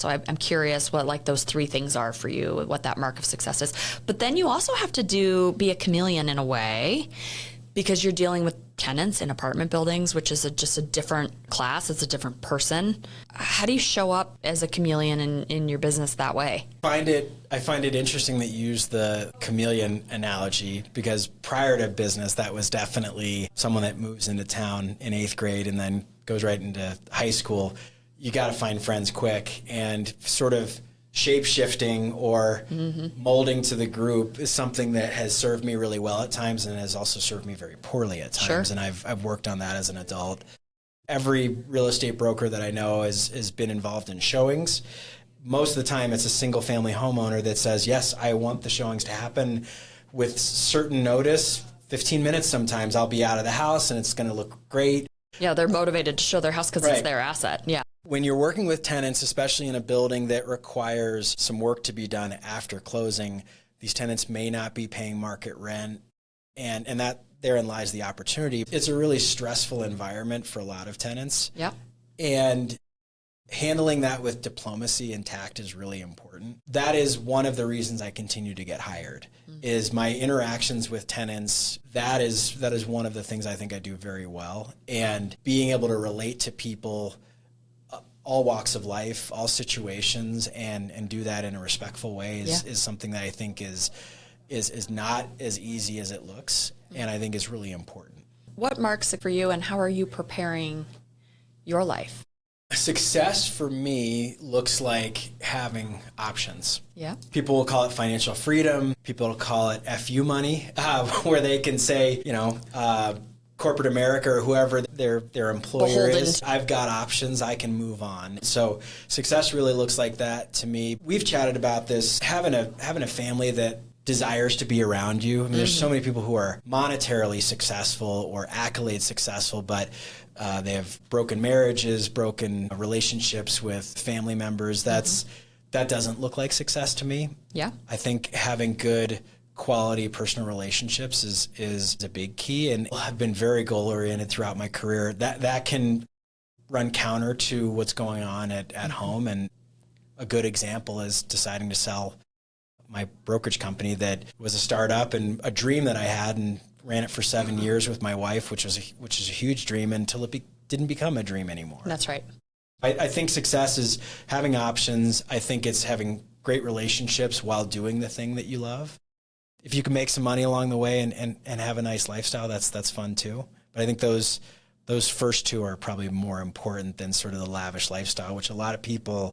So I'm curious what like those three things are for you, what that mark of success is. But then you also have to be a chameleon in a way, because you're dealing with tenants in apartment buildings, which is just a different class. It's a different person. How do you show up as a chameleon in your business that way? I find it interesting that you use the chameleon analogy, because prior to business, that was definitely someone that moves into town in 8th grade and then goes right into high school. You got to find friends quick, and sort of shape-shifting or molding to the group is something that has served me really well at times and has also served me very poorly at times. Sure. And I've worked on that as an adult. Every real estate broker that I know has been involved in showings. Most of the time it's a single family homeowner that says, yes, I want the showings to happen with certain notice. 15 minutes sometimes I'll be out of the house and it's going to look great. Yeah, they're motivated to show their house because it's their asset. Yeah. When you're working with tenants, especially in a building that requires some work to be done after closing, these tenants may not be paying market rent, and that therein lies the opportunity. It's a really stressful environment for a lot of tenants. Yeah. And handling that with diplomacy and tact is really important. That is one of the reasons I continue to get hired, is my interactions with tenants. That is one of the things I think I do very well. And being able to relate to people, all walks of life, all situations, and do that in a respectful way is something that I think is not as easy as it looks, and I think is really important. What marks it for you, and how are you preparing your life? Success for me looks like having options. Yeah. People will call it financial freedom. People will call it FU money, where they can say, corporate America or whoever their employer is, I've got options, I can move on. So success really looks like that to me. We've chatted about this, having a family that desires to be around you. I mean, there's so many people who are monetarily successful or accolade successful, but they have broken marriages, broken relationships with family members. That doesn't look like success to me. Yeah. I think having good quality personal relationships is a big key, and I've been very goal oriented throughout my career. That can run counter to what's going on at home, and a good example is deciding to sell my brokerage company that was a startup and a dream that I had, and ran it for 7 years with my wife, which is a huge dream, until it didn't become a dream anymore. That's right. I think success is having options. I think it's having great relationships while doing the thing that you love. If you can make some money along the way and have a nice lifestyle, that's fun too. But I think those first two are probably more important than sort of the lavish lifestyle, which a lot of people